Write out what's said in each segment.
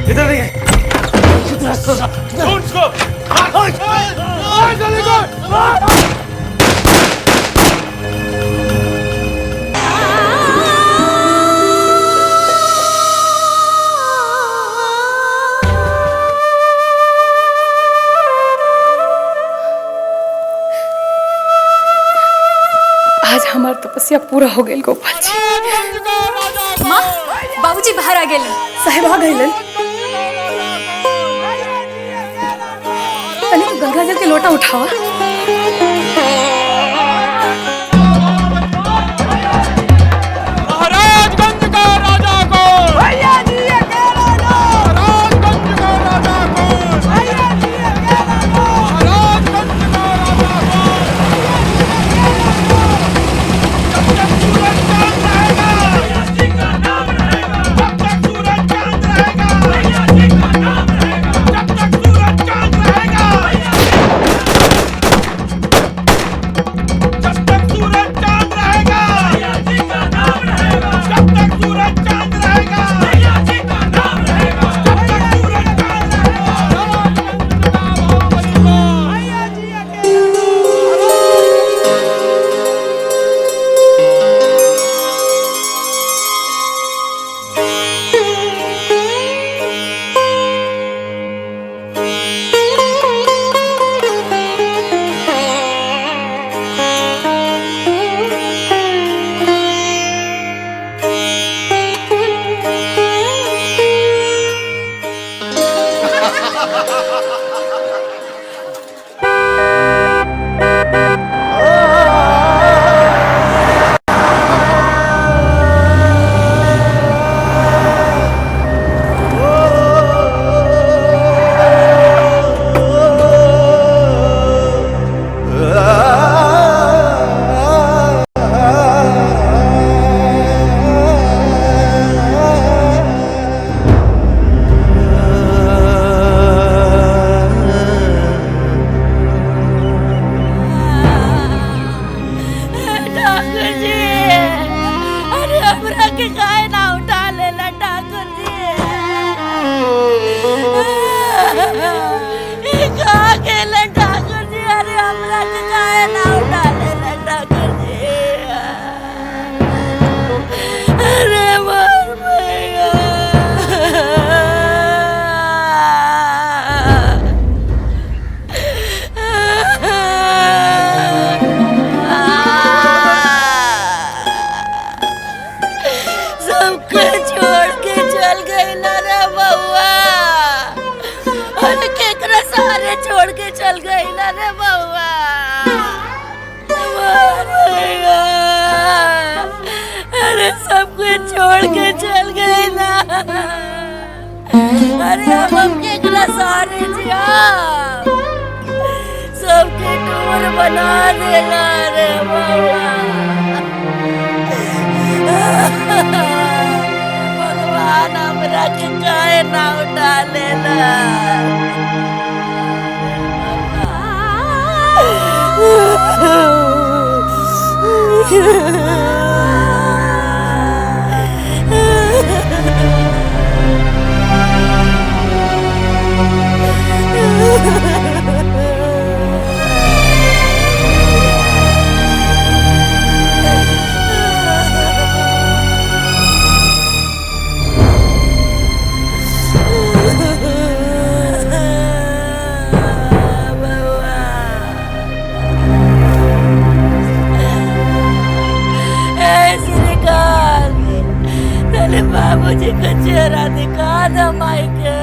इधर नहीं है। आज हमार तपस्या पूरा हो गई गोपाल जी। माँ, बाबूजी बाहर आ गए। साहेब आ गए। तनी तो गंगा जल के लोटा उठावा। बाबूजी का चेहरा दिखा दो माई के।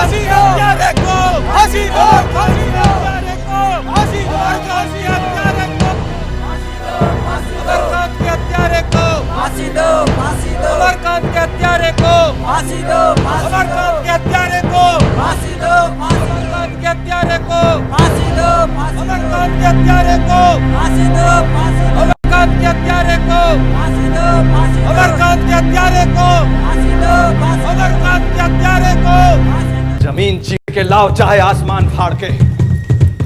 फांसी दो हत्यारे को, फांसी दो हत्यारे को, फांसी दो हत्यारे को, अमरकांत के हत्यारे को, फांसी दो, अमरकांत के हत्यारे को, फांसी दो, अमरकांत के हत्यारे को, फांसी दो, अमरकांत के हत्यारे को, फांसी दो, अमरकांत के हत्यारे को, फांसी दो, अमरकांत के हत्यारे को, फांसी दो, अमरकांत के हत्यारे को, फांसी दो, अमरकांत के हत्यारे को। जमीन चीर के लाओ चाहे आसमान फाड़ के,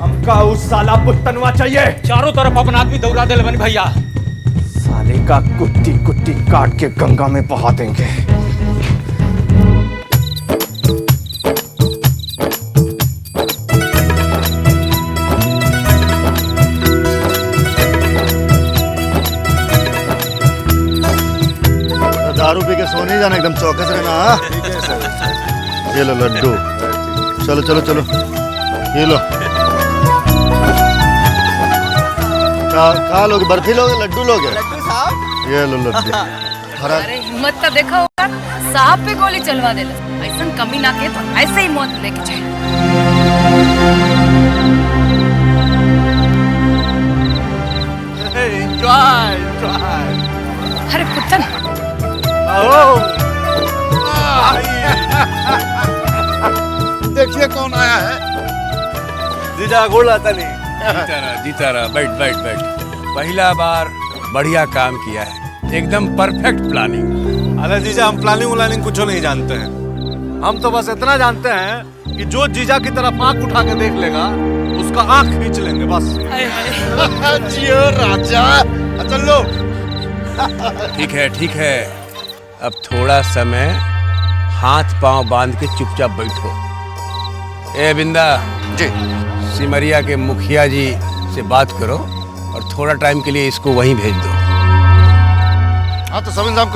हमका उस साला पुतनवा चाहिए। चारों तरफ अपना आदमी दौड़ा दे बनी भैया। साले का कुट्टी कुट्टी काट के गंगा में बहा देंगे। दारू पी के सो नहीं जाना, एकदम चौकस रहना। हाँ? ये लो लड्डू, चलो चलो चलो, ये लो। कहाँ लोगे? बर्फी लोगे लड्डू लोगे? ये लो लड्डू। अरे हिम्मत तो देखा होगा, साहब पे गोली चलवा दे, ऐसा कमी ना के तो ऐसे ही मौत लेके जाए। Enjoy enjoy. अरे पुतन देखिए कौन आया है। जीजा गोड़ आता नहीं। जीता रहा, बैठ बैठ बैठ। पहला बार बढ़िया काम किया है, एकदम परफेक्ट प्लानिंग। अरे जीजा, हम प्लानिंग व्लानिंग कुछ नहीं जानते हैं। हम तो बस इतना जानते हैं कि जो जीजा की तरफ आंख उठा के देख लेगा उसका आंख खींच लेंगे बस। जियो राजा, चलो। ठीक है, अब थोड़ा समय हाथ पांव बांध के चुपचाप बैठो। ए बिंदा जी, सिमरिया के मुखिया जी से बात करो और थोड़ा टाइम के लिए इसको वहीं भेज दो। हाँ तो सब इंतजाम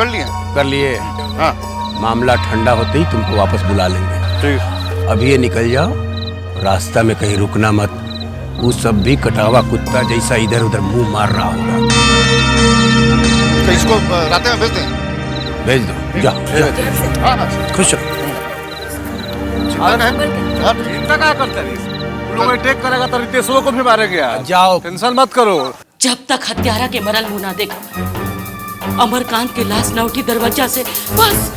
कर लिए। हाँ, मामला ठंडा होते ही तुमको वापस बुला लेंगे। ठीक। अभी ये निकल जाओ, रास्ता में कहीं रुकना मत। वो सब भी कटावा कुत्ता जैसा इधर उधर मुंह मार रहा होगा। तो इसको रात में भेज दें? भेज दो, जा। खुश रहो। चिंता क्या करते हैं? लोग अटैक करेगा तो रितेशों को भी मारेंगे यार। जाओ, टेंशन मत करो। जब तक हत्यारा के मरल मुंह ना देखो, अमरकांत के लाश न उठी दरवाजा से, बस।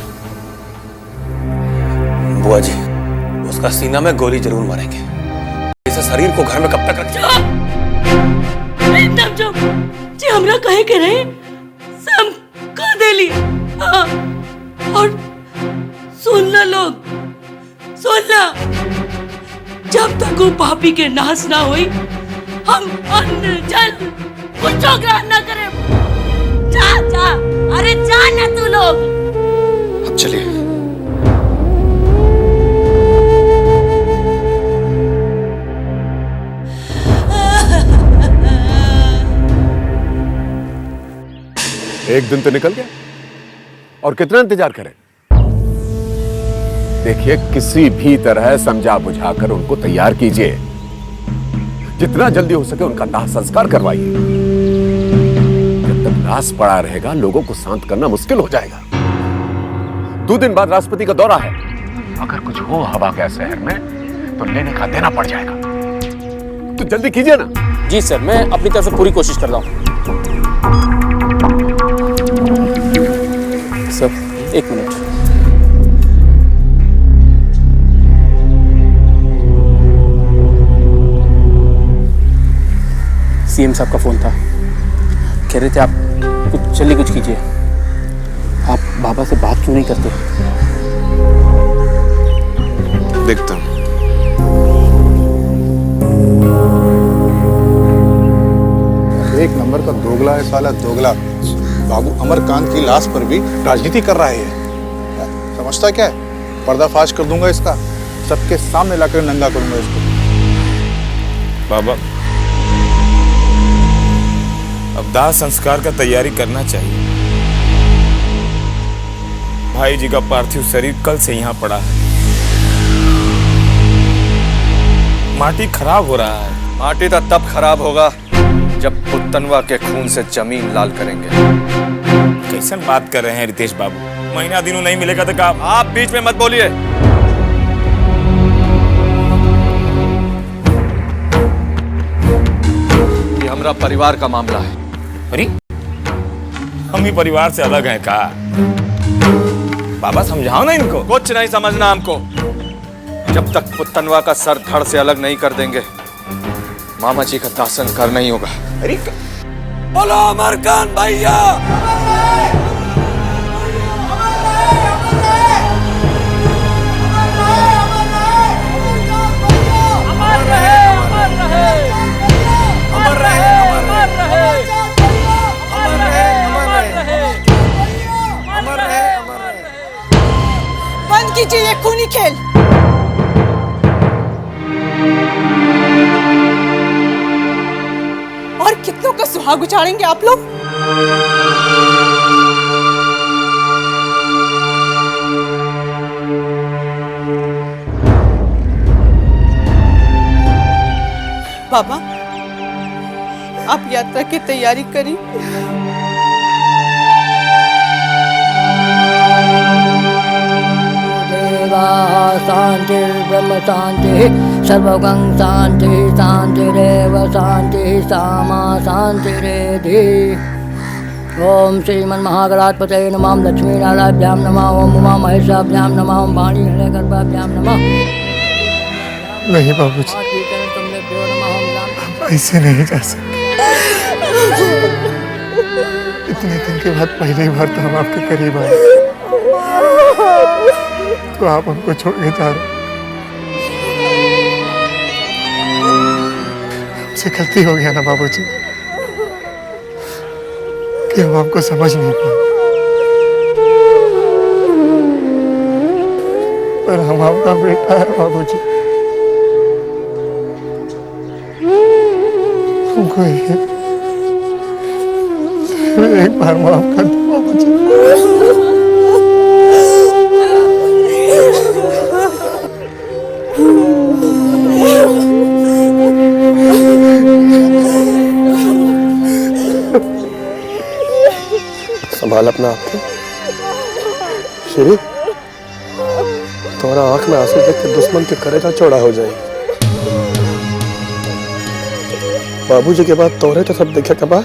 बुआ जी, उसका सीना में गोली जरूर मारेंगे। इसे शरीर को घर में कब तक रखें? एकदम चुप। जी हमरा कहे के रहे, सब कह देली। हाँ, और सुनना लोग, सुनना, जब तक वो पापी के नाश ना हुई, हम अन्न जल कुछ ग्रहण ना करें। जा जा, अरे जा ना तू लोग। अब चलिए। एक दिन तो निकल गया और कितना इंतजार करें। देखिए, किसी भी तरह समझा बुझाकर उनको तैयार कीजिए। जितना जल्दी हो सके उनका दाह संस्कार करवाइए। जब तक लाश पड़ा रहेगा, लोगों को शांत करना मुश्किल हो जाएगा। 2 दिन बाद राष्ट्रपति का दौरा है। अगर कुछ हो हवा के शहर में तो लेने का देना पड़ जाएगा। तो जल्दी कीजिए ना। जी सर, मैं अपनी तरफ से पूरी कोशिश कर रहा हूँ। Sir, 1 minute. सीएम साहब का फोन था, कह रहे थे आप कुछ कीजिए। आप बाबा से बात क्यों नहीं करते? देखता हूँ। एक नंबर का दोगला है साला, दोगला। बाबू अमरकांत की लाश पर भी राजनीति कर रहा है। समझता क्या है? पर्दाफाश कर दूंगा इसका, सबके सामने लाकर नंगा करूंगा इसको। बाबा, अब दाह संस्कार का तैयारी करना चाहिए। भाई जी का पार्थिव शरीर कल से यहाँ पड़ा है। माटी खराब हो रहा है। माटी तो तब खराब होगा जब पुतनवा के खून से जमीन लाल करेंगे। कैसन बात कर रहे हैं रितेश बाबू? महीना दिनों नहीं मिलेगा तो काम। आप बीच में मत बोलिए। हमारा परिवार का मामला है। अरे हम ही परिवार से अलग हैं का? बाबा समझाओ ना इनको। कुछ नहीं समझना हमको। जब तक पुतनवा का सर धड़ से अलग नहीं कर देंगे मामा जी का दाह संस्कार नहीं होगा। अरे बोलो अमरकांत भैया। बंद कीजिए ये खूनी खेल। और कितनों का सुहाग उछाड़ेंगे आप लोग? बाबा, आप यात्रा की तैयारी करी। शांति ब्रह्म शांति सर्वगं शांति शांतिरेव शांति सामा शांतिरेधि। ओम श्रीमन् महागणाधिपतये नमः। लक्ष्मी नारायणाभ्यां नमः। ओम उमा महेशाभ्यां नमः। ओम वाणी हिरण्यगर्भाभ्यां नमः। नहीं बाबूजी, आप ऐसे नहीं जा सकते। इतने दिन के बाद पहली बार तो हम आपके करीब आए, तो आप हमको छोड़ के जा रहे। हमसे गलती हो गया ना बाबूजी, कि हम आपको समझ नहीं पाए, पर हम आपका बेटा है बाबूजी। हमको एक बार माफ कर दो बाबूजी। संभाल अपना आपके श्री, तुम्हारा आंख में आंसू देख के दुश्मन के करेजा चौड़ा हो जाए। बाबूजी के बाद तोरे तो सब देखे कबा।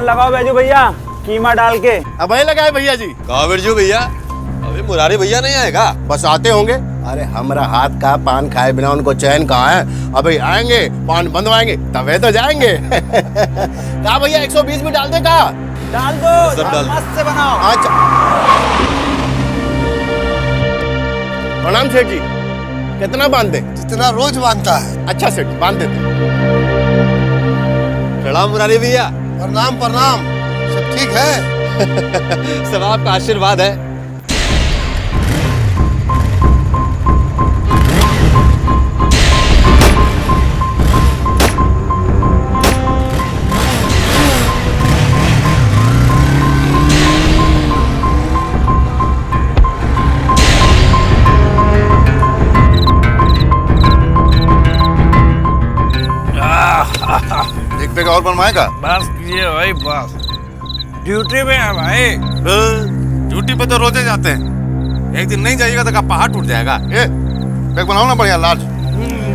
लगाओ बैजू भैया, कीमा डाल के। अब वही लगाए भैया जी। कहा बिरजू भैया, अभी मुरारी भैया नहीं आएगा? बस आते होंगे। अरे हमारा हाथ का पान खाए बिना उनको चैन कहाँ है? अभी आएंगे, पान बंधवाएंगे तबे तो जाएंगे। कहा भैया 120 भी डाल दे का? डाल दो, सब डाल मस्त से बनाओ। अच्छा प्रणाम सेठ जी। कितना बांध दे? जितना रोज बांधता है। अच्छा सेठ बांध देते। प्रणाम मुरारी भैया। प्रणाम प्रणाम। सब ठीक है? सब आपका आशीर्वाद है। एक पेग और बनवाएगा? बस कीजिए भाई बस, ड्यूटी पे है भाई। ड्यूटी पे तो रोजे जाते हैं, एक दिन नहीं जाइएगा तो पहाड़ टूट जाएगा। ए, पेग बनाओ ना बढ़िया लार्ज।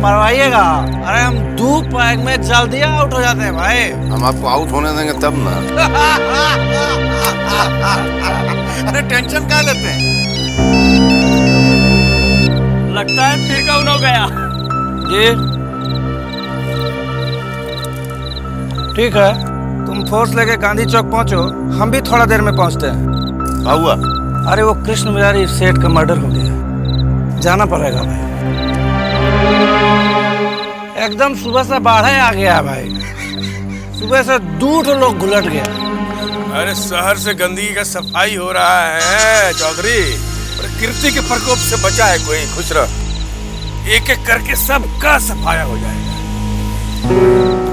मरवाइएगा। अरे हम 2 पैक में जल्दी आउट हो जाते हैं भाई। हम आपको आउट होने देंगे तब ना। अरे टेंशन क्या लेते हैं? लगता है फिर कौन हो गया जी। ठीक है, तुम फोर्स लेके गांधी चौक पहुंचो, हम भी थोड़ा देर में पहुंचते हैं। क्या हुआ? अरे वो कृष्ण मुरारी सेठ का मर्डर हो गया, जाना पड़ेगा भाई। एकदम सुबह से बाढ़ आ गया भाई, सुबह से 2 लोग घुलट गया। अरे शहर से गंदगी का सफाई हो रहा है चौधरी, प्रकृति के प्रकोप से बचा है कोई। खुश रह, एक एक करके सबका सफाया हो जाएगा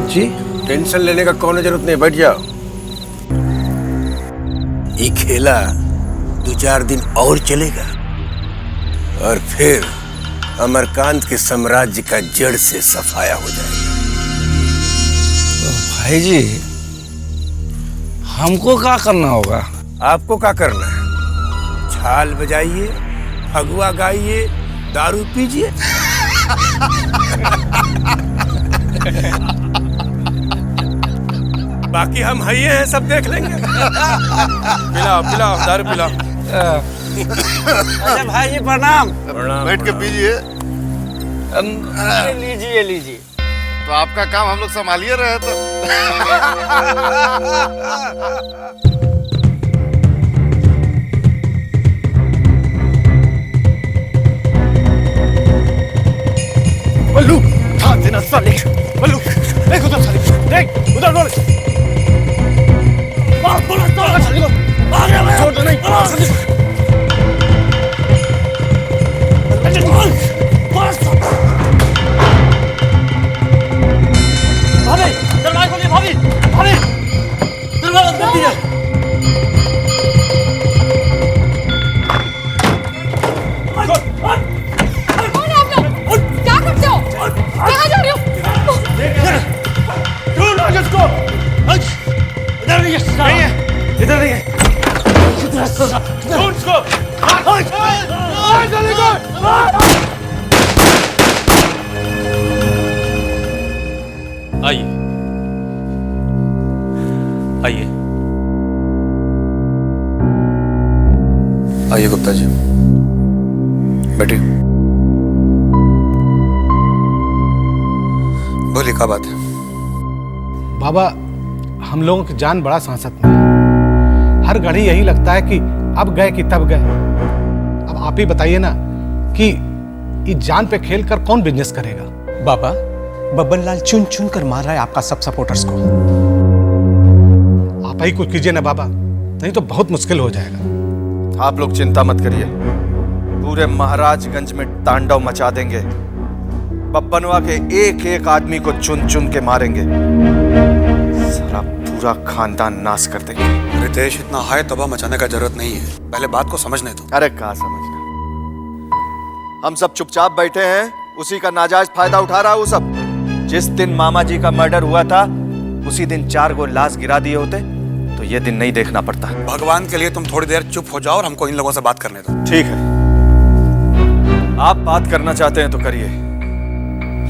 जी। टेंशन लेने का कौन जरूरत नहीं, बैठ जाओ। ये खेला 2-4 दिन और चलेगा और फिर अमरकांत के साम्राज्य का जड़ से सफाया हो जाएगा। तो भाई जी हमको क्या करना होगा? आपको क्या करना है? छाल बजाइए, फगुआ गाइए, दारू पीजिए। बाकी हम हइये हैं, सब देख लेंगे। पिलाओ पिलाओ, दारू पिलाओ। अच्छा भाई जी प्रणाम। बैठ के पीजिए। लीजिए लीजिए। तो आपका काम हम लोग संभालिए रहे तो। बल्लू, हाथ देना साले। बल्लू, देख उधर साले, देख उधर बोल। साले को मार रहा है। छोड़ दो नहीं। भाभी, दरवाजा खोलिए भाभी, भाभी, दरवाजा खोल दीजिए। कौन है आप लोग? क्या करते हो? कहाँ जा रहे हो? इधर नहीं है, इधर नहीं है। आइए आइए आइए गुप्ता जी, बैठिए। बोलिए क्या बात है? बाबा, हम लोगों की जान बड़ा सांसत में है। हर घड़ी यही लगता है कि अब गए कि तब गए। अब आप ही बताइए ना कि इस जान पे खेल कर कौन बिजनेस करेगा? बाबा, बब्बन लाल चुन चुन कर मार रहा है आपका सब सपोर्टर्स को। आप ही कुछ कीजिए ना बाबा, नहीं तो बहुत मुश्किल हो जाएगा। आप लोग चिंता मत करिए, पूरे महाराजगंज में तांडव मचा देंगे। बब्बनवा के एक एक आदमी को चुन चुन के मारेंगे, सारा पूरा खानदान नाश कर देंगे। रितेश, इतना हाय तबाह मचाने का जरूरत नहीं है, पहले बात को समझने दो। अरे कहाँ समझना, हम सब चुपचाप बैठे हैं, उसी का नाजायज फायदा उठा रहा है वो सब। जिस दिन मामा जी का मर्डर हुआ था उसी दिन 4 गो लाश गिरा दिए होते तो ये दिन नहीं देखना पड़ता। भगवान के लिए तुम थोड़ी देर चुप हो जाओ और हमको इन लोगों से बात करने दो। ठीक है, आप बात करना चाहते हैं तो करिए,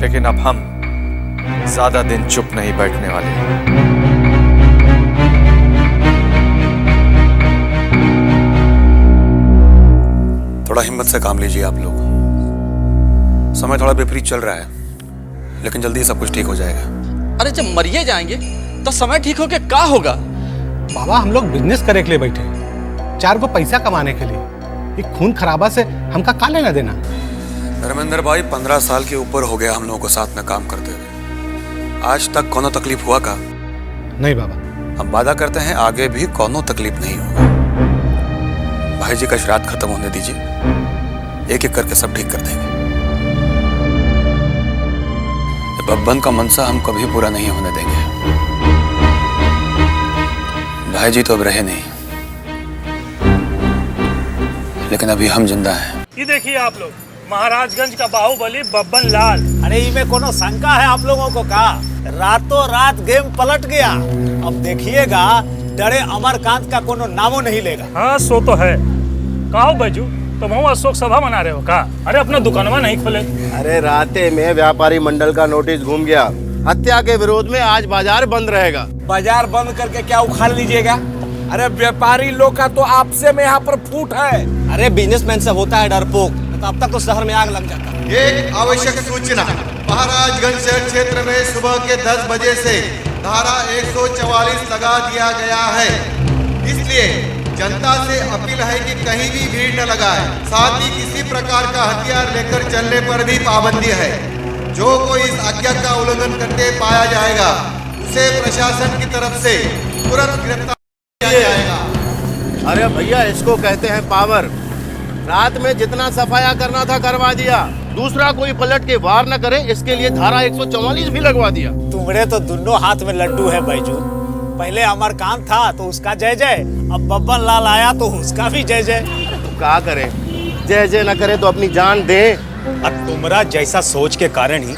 लेकिन अब हम ज्यादा दिन चुप नहीं बैठने वाले। थोड़ा हिम्मत से काम लीजिए आप लोग। समय थोड़ा विपरीत चल रहा है, लेकिन जल्दी सब कुछ ठीक हो जाएगा। अरे जब मरिए जाएंगे तो समय ठीक होके क्या होगा? बाबा हम लोग बिजनेस करे के लिए बैठे, 4 को पैसा कमाने के लिए। ये खून खराबा से हमका का लेना देना? धर्मेंद्र भाई 15 साल के ऊपर हो गया हम लोगों को साथ में काम करते हुए। आज तक कोनो तकलीफ हुआ का? नहीं बाबा। हम वादा करते हैं आगे भी कोनो तकलीफ नहीं होगा। भाई जी का श्राद्ध खत्म होने दीजिए, एक एक करके सब ठीक कर देंगे। बब्बन का मनसा हम कभी पूरा नहीं होने देंगे। भाई जी तो अब रहे नहीं, लेकिन अभी हम जिंदा हैं। ये देखिए आप लोग, महाराजगंज का बाहुबली बब्बन लाल। अरे इनमें कोनो शंका है आप लोगों को का? रातों रात गेम पलट गया। अब देखिएगा डरे अमरकांत का कोनो नामो नहीं लेगा। हाँ सो तो है। कहो बैजू, तुम अशोक सभा मना रहे हो का? अरे अपना दुकानवा नहीं खोले? अरे राते में व्यापारी मंडल का नोटिस घूम गया। हत्या के विरोध में आज बाजार बंद रहेगा। बाजार बंद करके क्या उखाड़ लीजिएगा? अरे व्यापारी लोग का तो आपसे में यहाँ पर फूट है। अरे बिजनेसमैन से होता है डरपोक, तो अब तक तो शहर में आग लग जाता। एक आवश्यक सूचना, महाराजगंज शहर क्षेत्र में सुबह के 10 बजे से धारा 144 लगा दिया गया है। इसलिए जनता से अपील है कि कहीं भी भीड़ न लगाए। साथ ही किसी प्रकार का हथियार लेकर चलने पर भी पाबंदी है। जो कोई इस आज्ञा का उल्लंघन करते पाया जाएगा, उसे प्रशासन की तरफ से तुरंत गिरफ्तार किया जाएगा। अरे भैया इसको कहते हैं पावर। रात में जितना सफाया करना था करवा दिया, दूसरा कोई पलट के वार न करे इसके लिए धारा 144 भी लगवा दिया। तुम्हारे तो दोनों हाथ में लड्डू है बैजू। पहले अमरकांत था तो उसका जय जय, अब बब्बन लाल आया तो उसका भी जय जय। तो क्या करे, जय जय न करे तो अपनी जान दे। और तुम्हारा जैसा सोच के कारण ही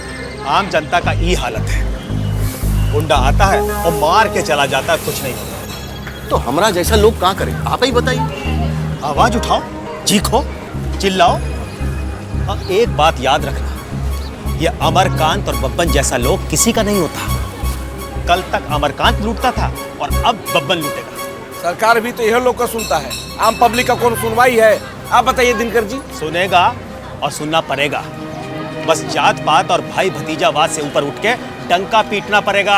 आम जनता का ये हालत है। गुंडा आता है और मार के चला जाता है, कुछ नहीं होता। तो हमारा जैसा लोग क्या करे, आप ही बताइए। आवाज उठाओ, चीखो, चिल्लाओ। और एक बात याद रखना, ये अमरकांत और बब्बन जैसा लोग किसी का नहीं होता। कल तक अमरकांत लूटता था और अब बब्बन लूटेगा। सरकार भी तो यह लोग का सुनता है, आम पब्लिक का कौन सुनवाई है? आप बताइए दिनकर जी। सुनेगा और सुनना पड़ेगा। बस जात पात और भाई भतीजावाद से ऊपर उठ के टंका पीटना पड़ेगा।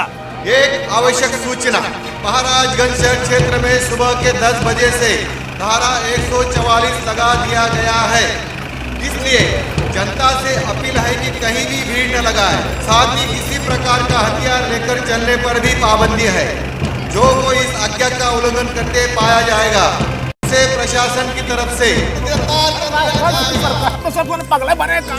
एक आवश्यक सूचना, महाराजगंज शहर क्षेत्र में सुबह के 10 बजे से धारा 144 लगा दिया गया है। इसलिए जनता से अपील है कि कहीं भी भीड़ न लगाए। साथ ही किसी प्रकार का हथियार लेकर चलने पर भी पाबंदी है। जो कोई इस आज्ञा का उल्लंघन करते पाया जाएगा, उसे प्रशासन की तरफ से पगला बनेगा।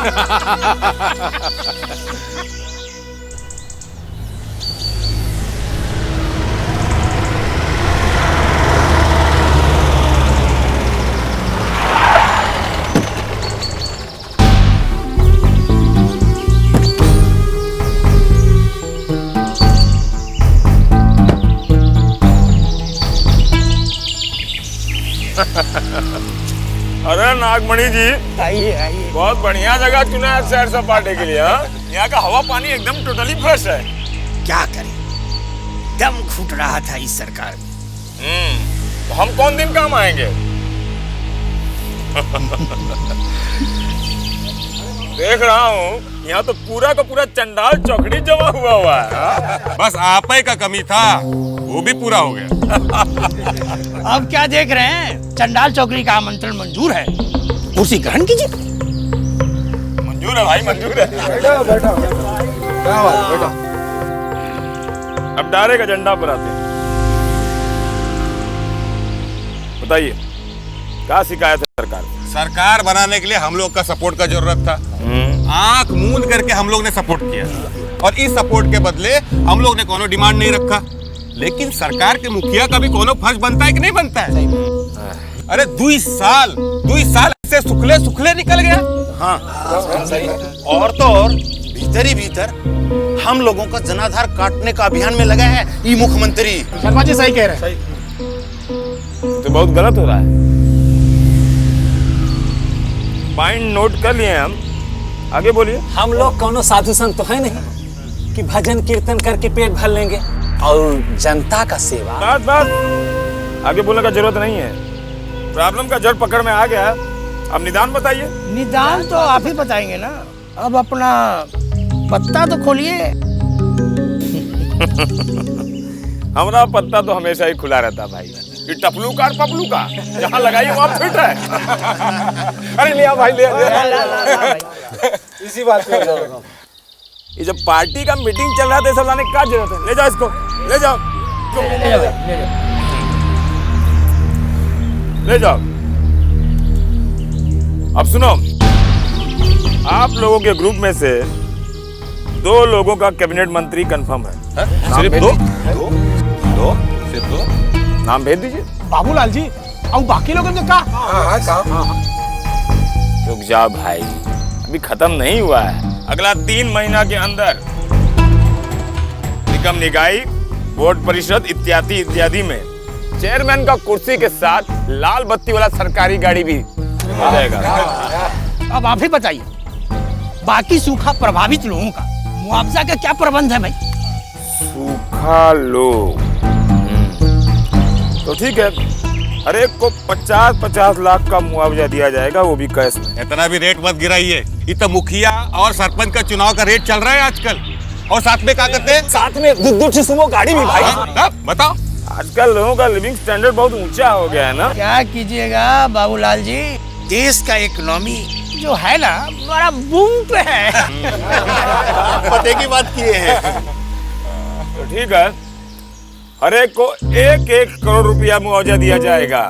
अरे नागमणि जी, आइए आइए। बहुत बढ़िया जगह चुना है सैर सपाटे के लिए। हाँ, यहाँ का हवा पानी एकदम टोटली फ्रेश है। क्या करें, दम घुट रहा था इस सरकार में। तो हम कौन दिन काम आएंगे? देख रहा हूँ यहाँ तो पूरा का पूरा चंडाल चौकड़ी जमा हुआ है। बस आप ही का कमी था, वो भी पूरा हो गया। अब क्या देख रहे हैं, चंडाल चौकड़ी का आमंत्रण मंजूर है, कुर्सी ग्रहण कीजिए। मंजूर है भाई, मंजूर है। बैठो। अब डारे का झंडा पर आते हैं। बताइए क्या शिकायत है सरकार? सरकार बनाने के लिए हम लोग का सपोर्ट का जरूरत था। आंख मूंद करके हम लोग ने सपोर्ट किया, और इस सपोर्ट के बदले हम लोग ने कोनो डिमांड नहीं रखा। लेकिन सरकार के मुखिया का भी कोनो फर्ज बनता है कि नहीं बनता है? अरे 2 साल ऐसे सुखले सुखले निकल गया। हाँ सही। और तो और भीतर ही भीतर हम लोगों का जनाधार काटने का अभियान में लगा है ये मुख्यमंत्री। शर्मा जी सही कह रहे हैं। तो बहुत गलत हो रहा है। पॉइंट नोट कर लिए हम, आगे बोलिए। हम लोग कोनो साधु संत तो है नहीं कि भजन कीर्तन करके पेट भर लेंगे और जनता का सेवा। बात आगे बोलने का जरूरत नहीं है। प्रॉब्लम का जड़ पकड़ में आ गया अब निदान बताइए। निदान तो आप ही बताएंगे ना। अब अपना पत्ता तो खोलिए। हमारा पत्ता तो हमेशा ही खुला रहता भाई। ये टपलू का और पपलू का जहाँ लगाइए वहाँ फिट है। अरे लिया भाई लिया। इसी बात पे ये जब पार्टी का मीटिंग चल रहा था सब लाने की क्या जरूरत है? ले जाओ इसको, ले जाओ, ले जाओ। अब सुनो, आप लोगों के ग्रुप में से 2 लोगों का कैबिनेट मंत्री कंफर्म है। सिर्फ 2? सिर्फ 2? नाम भेज दीजिए। बाबूलाल जी और बाकी लोगों ने कहा। रुक जाओ भाई, अभी खत्म नहीं हुआ है। अगला 3 महीना के अंदर निगम निकाय, बोर्ड परिषद इत्यादि इत्यादि में चेयरमैन का कुर्सी के साथ लाल बत्ती वाला सरकारी गाड़ी भी हो जाएगा। अब आप ही बताइए, बाकी सूखा प्रभावित लोगों का मुआवजा का क्या प्रबंध है भाई? सूखा लोग तो ठीक है, हर एक को 50-50 लाख का मुआवजा दिया जाएगा, वो भी कैश में। इतना भी रेट मत गिराइए। ये तो मुखिया और सरपंच का चुनाव का रेट चल रहा है आजकल। और साथ में क्या करते हैं? साथ में 2 सुमो गाड़ी भी भाई। बताओ, आजकल लोगों का लिविंग स्टैंडर्ड बहुत ऊंचा हो गया है ना। क्या कीजिएगा बाबूलाल जी, देश का इकोनॉमी जो है ना बड़ा बूम पे है। पते की बात किए हैं। तो ठीक है, हर एक को 1-1 करोड़ रुपया मुआवजा दिया जाएगा।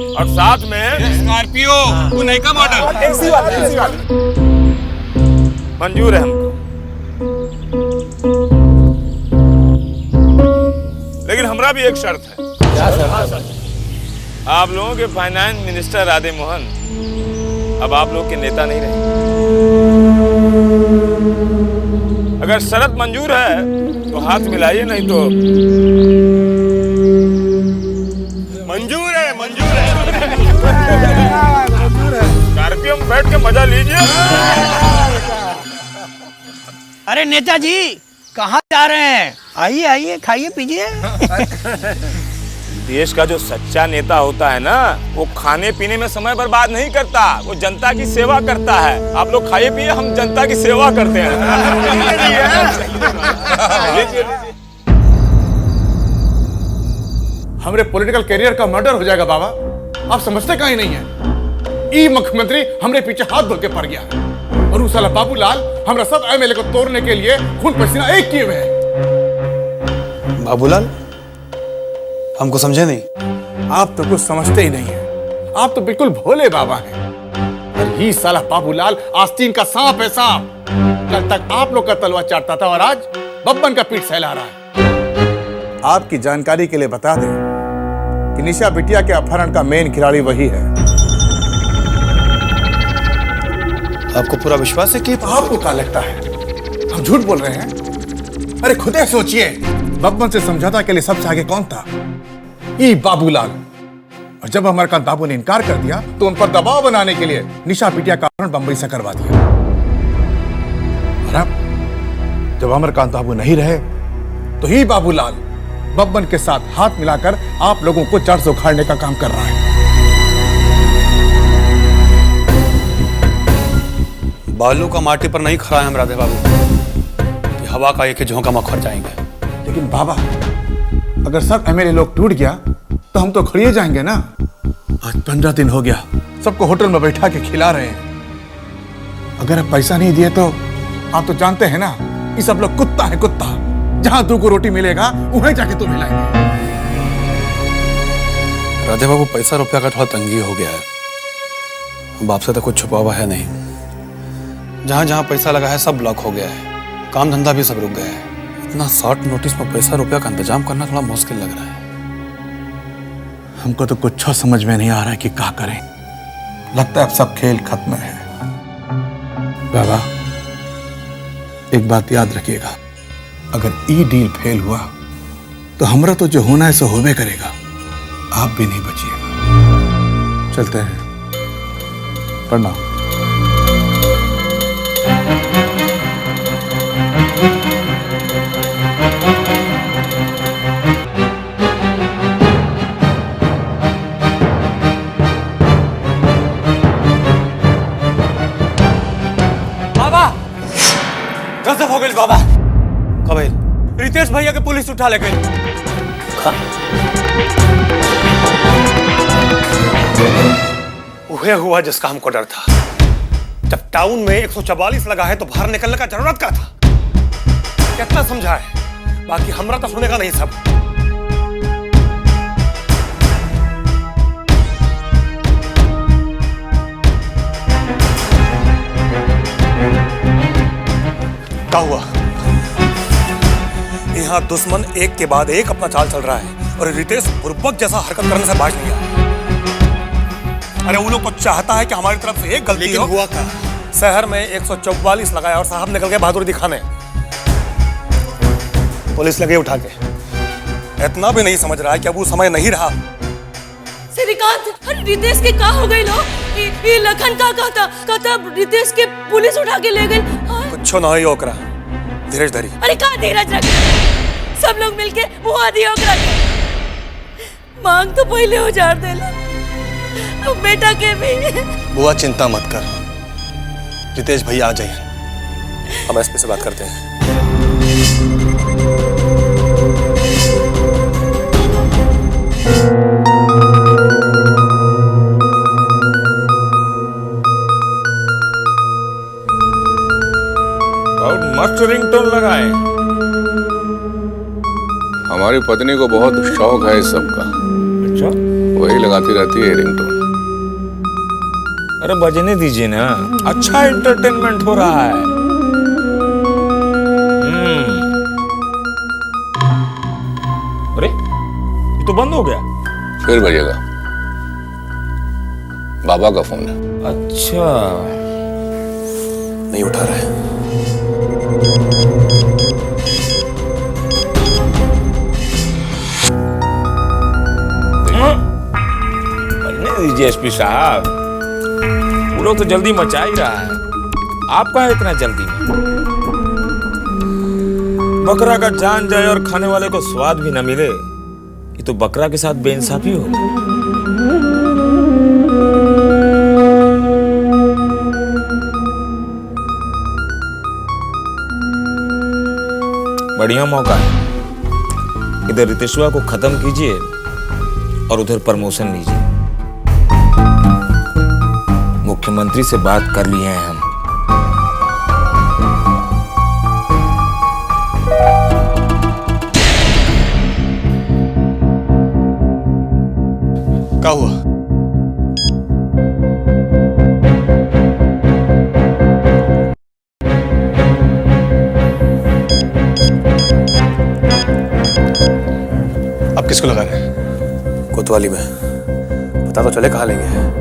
और साथ में स्कॉर्पियो, वो नई का मॉडल। ऐसी बात। मंजूर है हमको, लेकिन हमारा भी एक शर्त है। क्या शर्त? आप लोगों के फाइनेंस मिनिस्टर राधे मोहन अब आप लोग के नेता नहीं रहे। अगर शर्त मंजूर है तो हाथ मिलाइए, नहीं तो मंजूर है, मंजूर है। स्कॉर्पियो में बैठ के मजा लीजिए। अरे नेताजी कहाँ जा रहे हैं? आइए आइए, खाइए पीजिए। देश का जो सच्चा नेता होता है ना, वो खाने पीने में समय बर्बाद नहीं करता, वो जनता की सेवा करता है। आप लोग खाइए पिए, हम जनता की सेवा करते हैं। हमारे पॉलिटिकल कैरियर का मर्डर हो जाएगा बाबा। आप समझते कहीं नहीं है। ई मुख्यमंत्री हमरे पीछे हाथ धो के पड़ गया है और उस साला बाबूलाल हमरा सब एमएलए को तोड़ने के लिए खून पसीना एक किए हुए हैं। बाबूलाल, हमको समझे नहीं। आप तो कुछ समझते ही नहीं है। आप तो बिल्कुल भोले बाबा हैं। और ये साला बाबूलाल आस्तीन का सांप है, सांप। कल तक आप लोग का तलवा चाटता था और आज बब्बन का पीठ सहला रहा है। आपकी जानकारी के लिए बता दें कि निशा बिटिया के अपहरण का मेन खिलाड़ी वही है। आपको पूरा विश्वास है कि आपको क्या लगता है हम झूठ बोल रहे हैं? अरे खुदे सोचिए, बब्बन से समझौता के लिए सबसे आगे कौन था? ये बाबूलाल। और जब अमरकांत बाबू ने इनकार कर दिया तो उन पर दबाव बनाने के लिए निशा बिटिया का अपहरण बंबई से करवा दिया। और अब जब अमरकांत बाबू नहीं रहे तो ही बाबूलाल बब्बन के साथ हाथ मिलाकर आप लोगों को जड़ से उखाड़ने का काम कर रहा है। बालू का माटी पर नहीं खड़ा है हम राधे बाबू कि हवा का एक झोंका मखर जाएंगे। लेकिन बाबा, अगर सब एमएलए लोग टूट गया तो हम तो खड़िए जाएंगे ना। आज 15 दिन हो गया सबको होटल में बैठा के खिला रहे हैं। अगर आप पैसा नहीं दिए तो आप तो जानते हैं ना, ये सब लोग कुत्ता है, कुत्ता। जहां 2 को रोटी मिलेगा वहीं जाके तो मिलाएंगे। राधे बाबू, पैसा रुपया का थोड़ा तंगी हो गया है। बाप से तो कुछ छुपा हुआ है नहीं। जहां जहां पैसा लगा है सब ब्लॉक हो गया है, काम धंधा भी सब रुक गया है। इतना शॉर्ट नोटिस में पैसा रुपया का इंतजाम करना थोड़ा मुश्किल लग रहा है। हमको तो कुछ समझ में नहीं आ रहा है कि क्या करें। लगता है अब सब खेल खत्म है। बाबा, एक बात याद रखिएगा, अगर ई डील फेल हुआ तो हमरा तो जो होना है सो होबे करेगा। आप भी नहीं बचिएगा। चलते हैं। प्रणाम। पुलिस उठा ले गई। वह हुआ जिसका हमको डर था। जब टाउन में 144 लगा है तो बाहर निकलने का जरूरत क्या था? कितना समझा है, बाकी हमरा तो सुनेगा नहीं सब। क्या हुआ? यहाँ दुश्मन एक के बाद एक अपना चाल चल रहा है और रितेश बुर्बक जैसा हरकत करने से बाज नहीं आया। अरे वो लोग तो चाहता है कि हमारी तरफ से एक गलती हो। हुआ क्या? शहर में 144 लगाया और साहब निकल गए बहादुरी दिखाने। पुलिस लगे उठा के। इतना भी नहीं समझ रहा है कि अब वो समय नहीं रहा। श्रीकांत, अरे रितेश के का हो गई लो? ये लखन का कहता रितेश के पुलिस उठा के ले गई। कुछ ना ही ओकरा, धीरज धरी। अरे का धीरज रख, सब लोग मिलके मुआ दिया ओकरा के। मांग तो पहले उजाड़ देला, अब बेटा के भी। बुआ चिंता मत कर, रितेश भैया आ जाइए, हम एसपी से बात करते हैं। और मस्त रिंगटोन लगाए। हमारी पत्नी को बहुत शौक है इस सब का। अच्छा, वही लगाती रहती है रिंगटोन। अरे बजने दीजिए ना, अच्छा एंटरटेनमेंट हो रहा है। अरे ये तो बंद हो गया। फिर बजेगा, बाबा का फोन है। अच्छा, नहीं उठा रहा है। दीजिए एसपी साहब, वो लोग तो जल्दी मचा ही रहा है, आपका है इतना जल्दी में। बकरा का जान जाए और खाने वाले को स्वाद भी न मिले, ये तो बकरा के साथ बेइंसाफी हो। बढ़िया मौका है, इधर रितेशवा को खत्म कीजिए और उधर प्रमोशन लीजिए। मुख्यमंत्री से बात कर लिए हैं हम। क्या हुआ? अब किसको लगा रहे हैं? कोतवाली में। पता तो चले कहाँ लेंगे।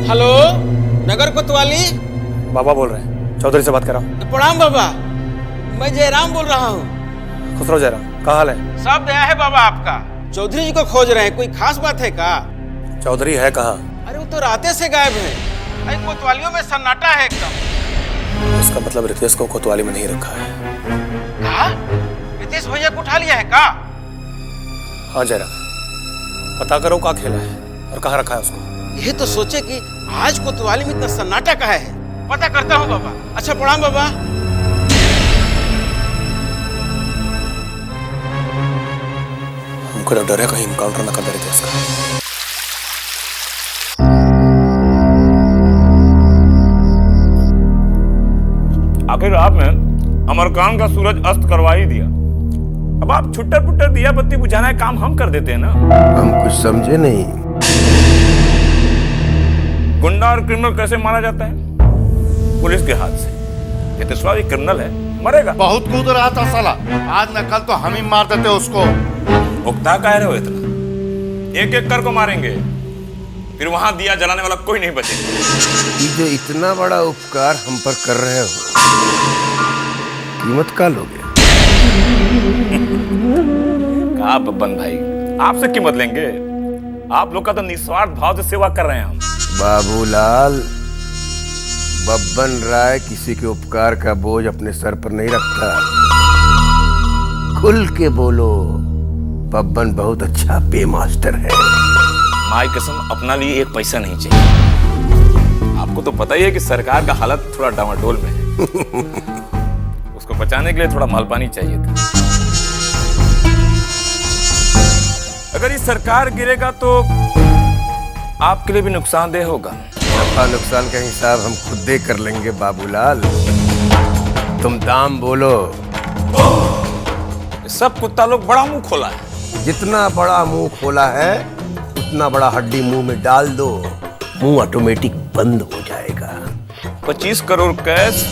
हेलो, नगर कोतवाली। बाबा बोल रहे हैं, चौधरी से बात कर रहा हूँ। प्रणाम बाबा, मैं जयराम बोल रहा हूँ। खुश रहो जयराम, क्या हाल है? सब दया है बाबा आपका। चौधरी जी को खोज रहे हैं, कोई खास बात है का? चौधरी है कहाँ? अरे वो तो राते से गायब है। अरे कोतवालियों में सन्नाटा है एकदम। इसका मतलब रितेश को कोतवाली में नहीं रखा है। कहा? रितेश भैया को उठा लिया है का? हाँ जयराम, पता करो क्या खेला है और कहाँ रखा है उसको। ये तो सोचे कि आज कोतवाली में इतना सन्नाटा का है। पता करता हूँ बाबा। अच्छा प्रणाम बाबा। हमको डर है कहीं इनकाउंटर न कर दे रितेश का। आखिर आपने अमरकांत का सूरज अस्त करवा ही दिया, अब आप छुट्टर पुट्टर दिया बत्ती बुझाना है काम हम कर देते हैं ना। हम कुछ समझे नहीं। गुंडा और क्रिमिनल कैसे मारा जाता है? पुलिस के हाथ से। ये तो स्वाभाविक क्रिमिनल है, मरेगा। बहुत कूद रहा था साला, आज न कल तो हम ही मार देते उसको। उकता कह रहे हो इतना? एक एक कर को मारेंगे, फिर वहां दिया जलाने वाला कोई नहीं बचेगा। ये जो इतना बड़ा उपकार हम पर कर रहे हो, कीमत का लोगे? कहा बब्बन भाई, आपसे कीमत लेंगे? आप लोग का तो निस्वार्थ भाव से सेवा कर रहे हैं हम। बाबूलाल, बब्बन राय किसी के उपकार का बोझ अपने सर पर नहीं रखता। खुल के बोलो, बब्बन बहुत अच्छा पे मास्टर है। माई कसम अपना लिए एक पैसा नहीं चाहिए। आपको तो पता ही है कि सरकार का हालत थोड़ा डामाडोल में है। उसको बचाने के लिए थोड़ा माल पानी चाहिए था। अगर ये सरकार गिरेगा तो आपके लिए भी नुकसानदेह होगा। नफा नुकसान का हिसाब हम खुद दे कर लेंगे बाबूलाल। तुम दाम बोलो। सब कुत्ता लोग बड़ा मुंह खोला है। जितना बड़ा मुंह खोला है उतना बड़ा हड्डी मुंह में डाल दो, मुंह ऑटोमेटिक बंद हो जाएगा। 25 करोड़ कैश,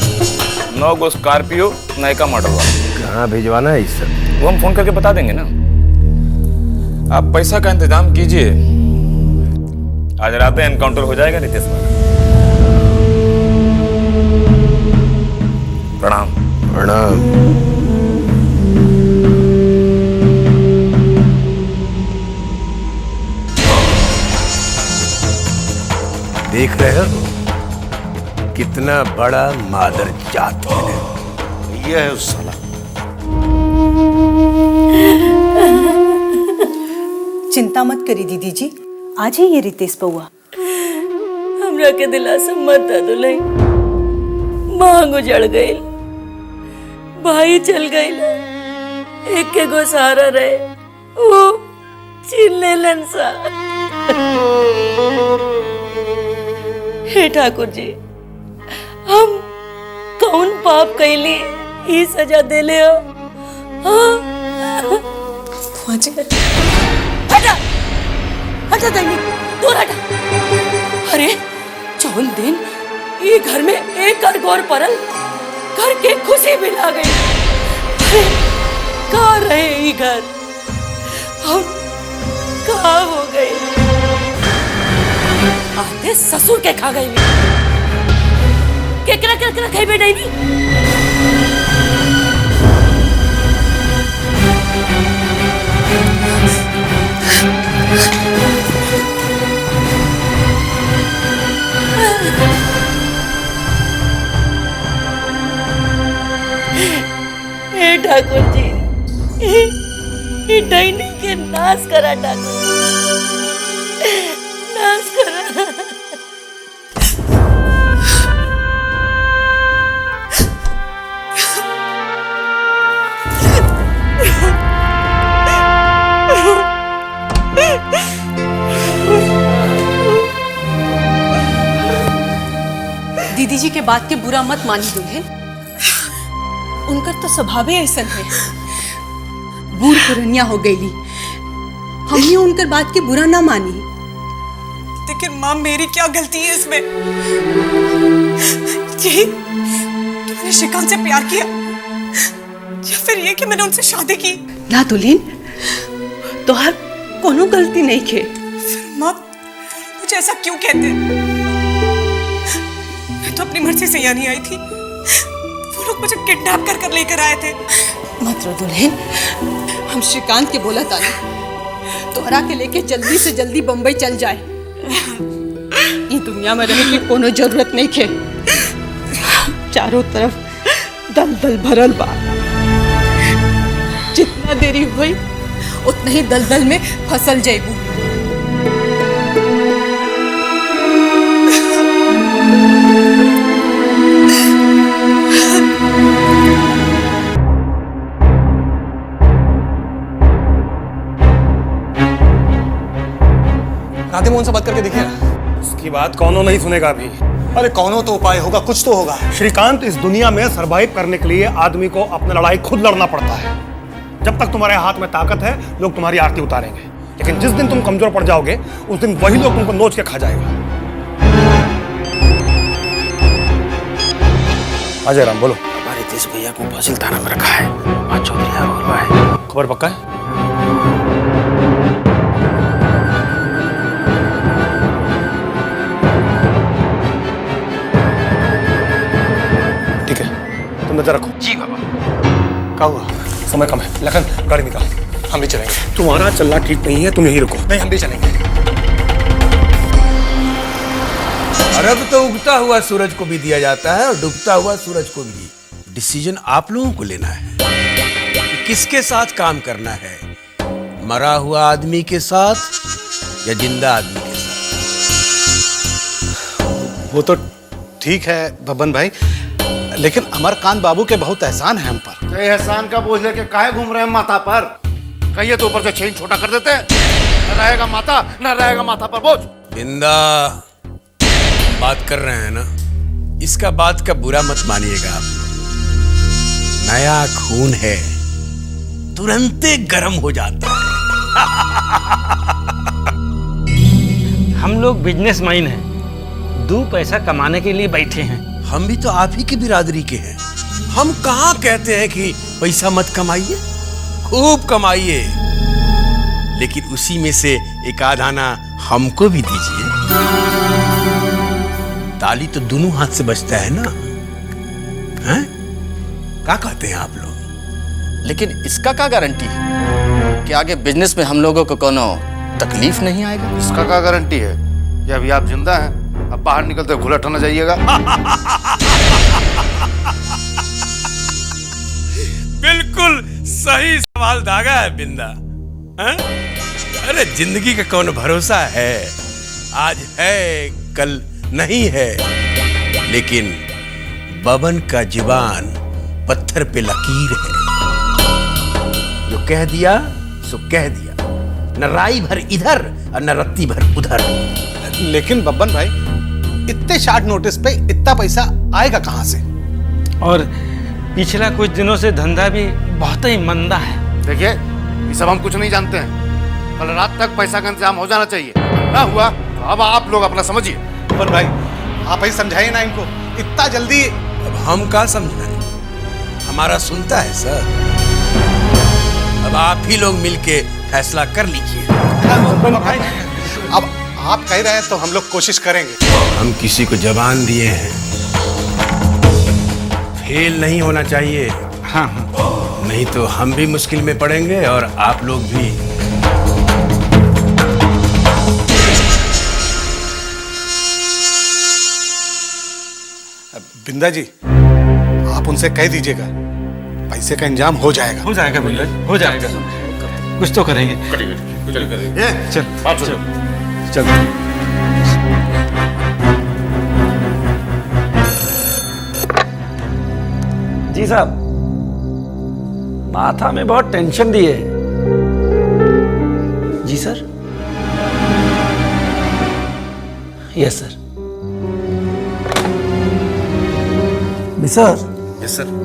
9 गो स्कॉर्पियो, नयका मॉडल वाला। कहाँ भिजवाना है इस सब? वो हम फोन करके बता देंगे ना। आप पैसा का इंतजाम कीजिए, आज रात में एनकाउंटर हो जाएगा रितेश वाला। प्रणाम। प्रणाम। देख रहे हो कितना बड़ा मादर जात है। ये है उस साला। चिंता मत करी दीदी जी, आज ही ये रितेश बउआ। हमरा के दिलासा मत दा दुल्हन। माँ गुजर गई, भाई चल गई, एक के गो सहारा रहे, वो छीन लेलन सा। हे ठाकुर जी, हम कौन पाप कैली ये सजा देले हो? हाँ? हटा हटा दाइनी, दूर हटा। अरे चौन दिन ये घर में एक कर गौर परल, घर के खुशी भी ला गई। अरे कहाँ रहे ये घर, हम कहाँ हो गए? आते ससुर के खा गई। केकरा केकरा खाई बेटाई नहीं। हे ठाकुर जी, ये डाइनी के नाश करा ठाकुर, नाश करा। दीदी जी के बात के बुरा मत मानी दुल्हन, उनका तो स्वभाव ही ऐसा है। बूढ़ पुरनिया हो गई, हमने उनकर बात के बुरा ना मानी। लेकिन माँ मेरी क्या गलती है इसमें? जी तुमने श्रीकांत से प्यार किया या फिर ये कि मैंने उनसे शादी की? ना दुल्हन, तोहार कोनो गलती नहीं खे। फिर माँ मुझे ऐसा क्यों कहते? मैं तो अपनी मर्जी से यहाँ नहीं आई थी, वो लोग मुझे किडनैप कर लेकर आए थे। मत रो दुल्हन, हम श्रीकांत के बोला था तोहरा के लेके जल्दी से जल्दी बम्बई चल जाए। ये दुनिया में रहने की कोनो जरूरत नहीं खे। चारों तरफ दलदल भरल बा, जितना देरी हुई उतना ही दलदल में फसल जाइबू। राधे मोहन से बात करके देखिए। उसकी बात कौनो नहीं सुनेगा अभी। अरे कौनो तो उपाय होगा, कुछ तो होगा। श्रीकांत, इस दुनिया में सरवाइव करने के लिए आदमी को अपनी लड़ाई खुद लड़ना पड़ता है। जब तक तुम्हारे हाथ में ताकत है, लोग तुम्हारी आरती उतारेंगे, लेकिन जिस दिन तुम कमजोर पड़ जाओगे उस दिन वही लोग तुमको नोच के खा जाएगा। अजय राम बोलो। हमारे देश भैया को फासिल थाना में रखा है, आज चौधरी हुआ है। खबर पक्का है? ठीक है, तुम नजर रखो। जी बाबा। क्या हुआ? समय कम है, लखन गाड़ी निकाल, हम भी चलेंगे। तुम्हारा चलना ठीक नहीं है, तुम यहीं रुको। नहीं, हम भी चलेंगे। अर्घ तो उगता हुआ सूरज को भी दिया जाता है और डूबता हुआ सूरज को भी। डिसीजन आप लोगों को लेना है कि किसके साथ काम करना है, मरा हुआ आदमी के साथ या जिंदा आदमी के साथ? वो तो ठीक है बब्बन भाई, लेकिन अमरकांत बाबू के बहुत एहसान है हम पर। एहसान का बोझ लेके काहे घूम रहे हैं माथा पर? कहिए तो ऊपर से चेन छोटा कर देते हैं, न रहेगा माथा न रहेगा माथा पर बोझ। बिंदा, बात कर रहे हैं ना, इसका बात का बुरा मत मानिएगा आप। नया खून है, तुरंत गर्म हो जाता है। हम लोग बिजनेसमैन हैं, 2 पैसा कमाने के लिए बैठे हैं। हम भी तो आप ही की बिरादरी के हैं। हम कहाँ कहते हैं कि पैसा मत कमाइए, खूब कमाइए, लेकिन उसी में से एक आध आना हमको भी दीजिए। ताली तो दोनों हाथ से बजता है ना, हैं? क्या कहते हैं आप लोग? लेकिन इसका क्या गारंटी है कि आगे बिजनेस में हम लोगों को कोनो तकलीफ नहीं आएगा? इसका क्या गारंटी है कि अभी आप जिंदा हैं, अब बाहर निकलते घुलट न जाइएगा। बिल्कुल सही सवाल दागा है बिंदा। हैं? अरे जिंदगी का कौन भरोसा है, आज है कल नहीं है, लेकिन बबन का जुबान पत्थर पे लकीर है। जो कह दिया सो कह दिया, न राई भर इधर और न रत्ती भर उधर। लेकिन बब्बन भाई, इतने शॉर्ट नोटिस पे इतना पैसा आएगा कहां से? और पिछला कुछ दिनों से धंधा भी बहुत ही मंदा है। देखिए, ये सब हम कुछ नहीं जानते हैं, कल रात तक पैसा का इंतजाम हो जाना चाहिए। ना हुआ तो अब आप लोग अपना समझिए। बब्बन भाई, आप ही समझाइए ना इनको, इतना जल्दी। अब हम क्या समझाएं, हमारा सुनता है सर। अब आप ही लोग मिलके फैसला कर लीजिए। अब आप कह रहे हैं तो हम लोग कोशिश करेंगे। हम किसी को जबान दिए हैं, फेल नहीं होना चाहिए। हाँ, नहीं तो हम भी मुश्किल में पड़ेंगे और आप लोग भी। बिंदा जी, आप उनसे कह दीजिएगा पैसे का इंतजाम हो जाएगा। हो जाएगा बिंदा, हो जाएगा, कुछ तो करेंगे। चल चल चल। जी साहब, माथा में बहुत टेंशन दी है। जी sir. Yes sir. Sir. Yes sir.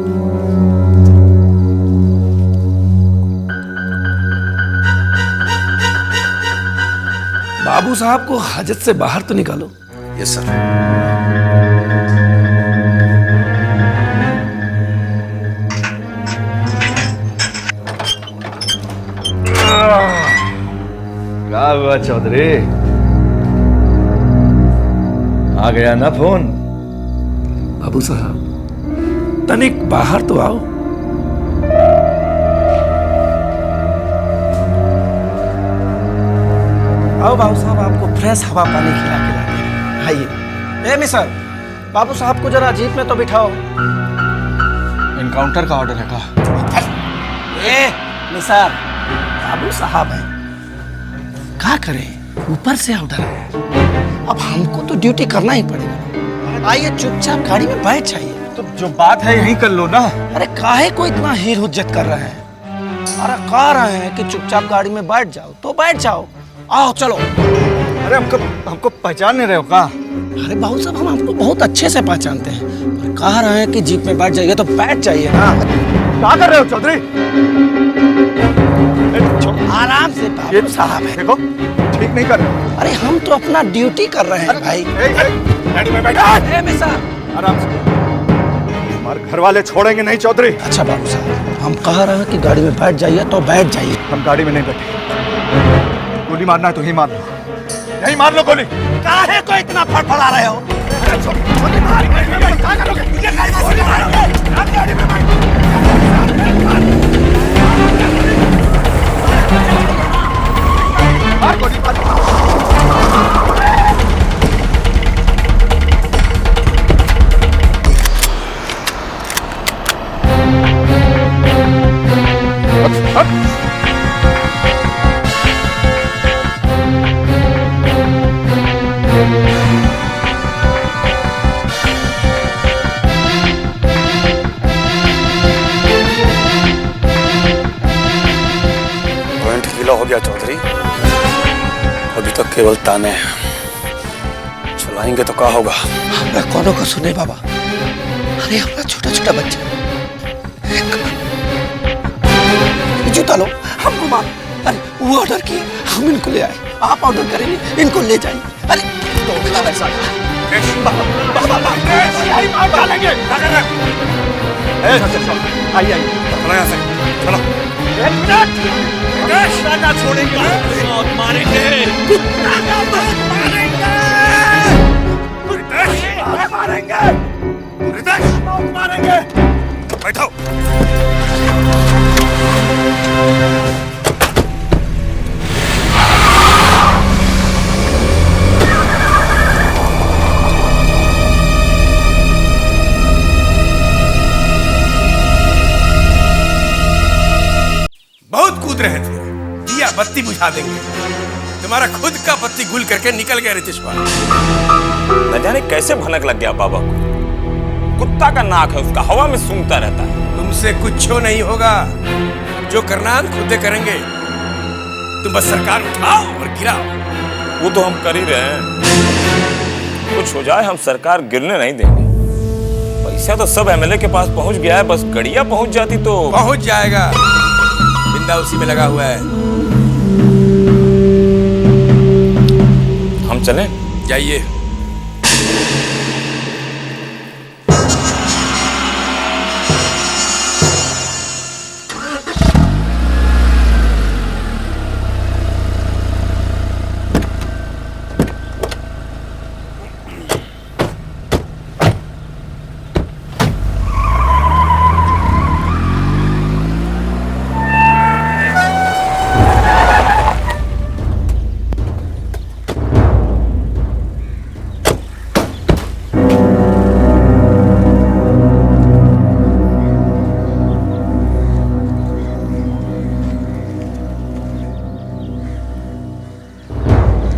बाबू साहब को हाजत से बाहर तो निकालो। Yes sir. क्या हुआ चौधरी, आ गया ना फोन? बाबू साहब, तनिक बाहर तो आओ। आओ बाबू साहब, आपको फ्रेश हवा पानी खिला के लाते हैं। आइए। ए मिसर, बाबू साहब को जरा जीप में तो बिठाओ। इनकाउंटर का ऑर्डर है का? ए मिसर, बाबू साहब है, क्या करें, ऊपर से ऑर्डर है। अब हमको तो ड्यूटी करना ही पड़ेगा। आइए चुपचाप गाड़ी में बैठ जाइए। तो जो बात है यही कर लो ना। अरे काहे को इतना हीर हुज्जत कर रहे हैं? अरे कह रहे हैं कि चुपचाप गाड़ी में बैठ जाओ तो बैठ जाओ। आओ चलो। अरे हमको पहचान नहीं रहे हो का? अरे बाबू साहब, हम आपको बहुत अच्छे से पहचानते हैं, पर कह रहे हैं कि जीप में बैठ जाइए तो बैठ जाइए ना। क्या कर रहे हो चौधरी? आराम से बाबू साहब है। देखो, ठीक नहीं कर रहे। अरे हम तो अपना ड्यूटी कर रहे हैं भाई। गाड़ी में बैठा। आराम से। हमारे घर वाले छोड़ेंगे नहीं चौधरी। अच्छा बाबू साहब, हम कह रहे हैं कि गाड़ी में बैठ जाइए तो बैठ जाइए। हम गाड़ी में नहीं बैठे। गोली मारना है तो ही मार लो, यही मार लो गोली। काहे को इतना फड़फड़ा रहे हो? गीला हो गया चौधरी। अभी तक केवल ताने हैं। चलाएंगे तो क्या होगा? मैं कौनों को सुने बाबा। अरे अपना छोटा छोटा बच्चा, जूता लो, हमको मार। अरे वो ऑर्डर किए, हम इनको ले आए। आप ऑर्डर करेंगे, इनको ले जाएंगे। अरे दोगला वैसा आइए चलो छोड़ेंगे, मारेंगे, मारेंगे। बैठो। बहुत कूद रहे थे, दिया बत्ती बुझा देंगे। तुम्हारा खुद का बत्ती गुल करके निकल गया रितेशवा। न जाने कैसे भनक लग गया बाबा को। कुत्ता का नाक है उसका, हवा में सूंघता रहता है। तुमसे कुछ नहीं होगा, जो करना हम खुद करेंगे। तुम बस सरकार उठाओ और गिराओ। वो तो हम कर ही रहे हैं। कुछ हो जाए हम सरकार गिरने नहीं देंगे। पैसा तो सब एमएलए के पास पहुंच गया है, बस गड़िया पहुंच जाती तो। पहुंच जाएगा, बिंदा उसी में लगा हुआ है। हम चलें? जाइए।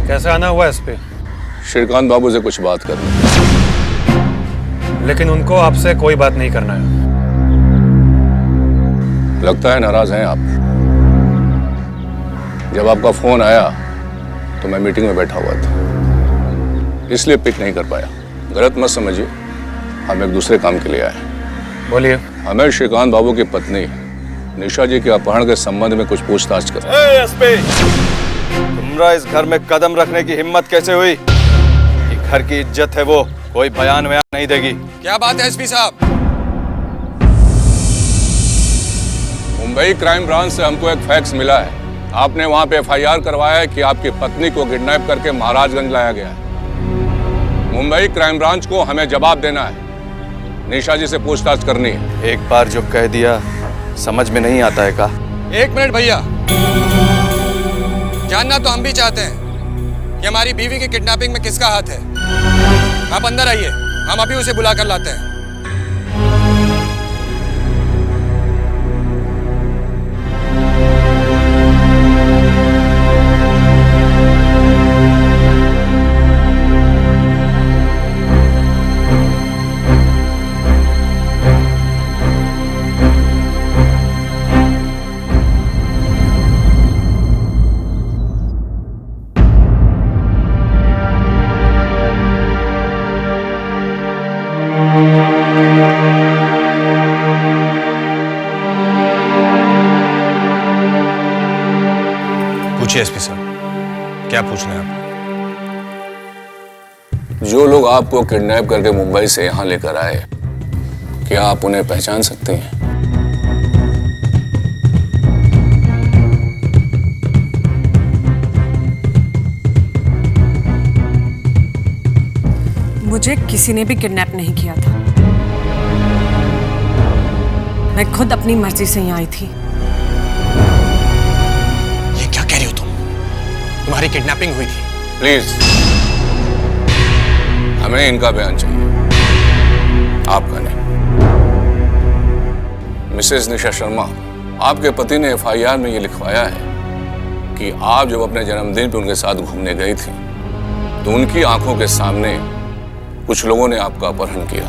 कैसे आना हुआ इस पे? श्रीकांत बाबू से कुछ बात करनी, लेकिन उनको आपसे कोई बात नहीं करना है। लगता है नाराज हैं आप। जब आपका फोन आया तो मैं मीटिंग में बैठा हुआ था, इसलिए पिक नहीं कर पाया। गलत मत समझिए, हम एक दूसरे काम के लिए आए। बोलिए। हमें श्रीकांत बाबू की पत्नी निशा जी के अपहरण के संबंध में कुछ पूछताछ कर। तुमरा इस घर में कदम रखने की हिम्मत कैसे हुई? ये घर की इज्जत है, वो कोई बयान वयान नहीं देगी। क्या बात है एसपी साहब? मुंबई क्राइम ब्रांच से हमको एक फैक्स मिला है। आपने वहां पे एफआईआर करवाया है कि आपकी पत्नी को किडनैप करके महाराजगंज लाया गया है। मुंबई क्राइम ब्रांच को हमें जवाब देना है, निशा जी से पूछताछ करनी है। एक बार जो कह दिया समझ में नहीं आता है का? एक मिनट भैया, जानना तो हम भी चाहते हैं कि हमारी बीवी की किडनैपिंग में किसका हाथ है। आप अंदर आइए, हम अभी उसे बुला कर लाते हैं। पूछिए एसपी साहब, क्या पूछना है आपको? जो लोग आपको किडनैप करके मुंबई से यहां लेकर आए, क्या आप उन्हें पहचान सकते हैं? मुझे किसी ने भी किडनैप नहीं किया था। मैं खुद अपनी मर्जी से यहाँ आई थी। तुम्हारी किडनैपिंग हुई थी? प्लीज, हमें इनका बयान चाहिए, आपका नहीं। मिसेस निशा शर्मा, आपके पति ने एफआईआर में ये लिखवाया है कि आप जब अपने जन्मदिन पे उनके साथ घूमने गई थी तो उनकी आंखों के सामने कुछ लोगों ने आपका अपहरण किया।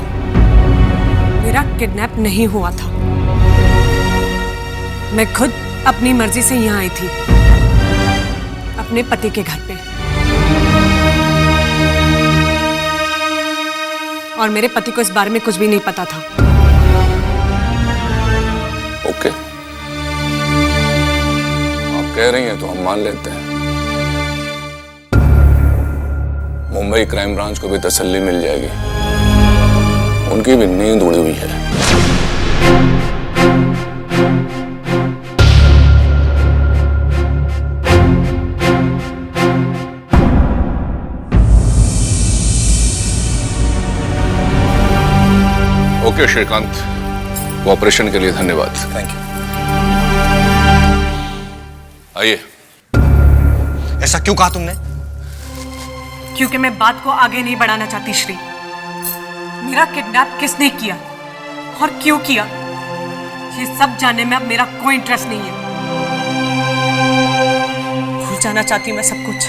मेरा किडनैप नहीं हुआ था, मैं खुद अपनी मर्जी से यहाँ आई थी। अपने पति के घर पे, और मेरे पति को इस बारे में कुछ भी नहीं पता था। ओके, आप कह रही हैं तो हम मान लेते हैं। मुंबई क्राइम ब्रांच को भी तसल्ली मिल जाएगी, उनकी भी नींद उड़ी हुई है। ओके श्रीकांत, कोऑपरेशन के लिए धन्यवाद। Thank you. आइए। ऐसा क्यों कहा तुमने? क्योंकि मैं बात को आगे नहीं बढ़ाना चाहती श्री। मेरा किडनैप किसने किया और क्यों किया, ये सब जानने में अब मेरा कोई इंटरेस्ट नहीं है। भूल जाना चाहती हूँ मैं सब कुछ।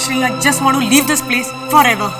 Shri, I just want to leave this place forever.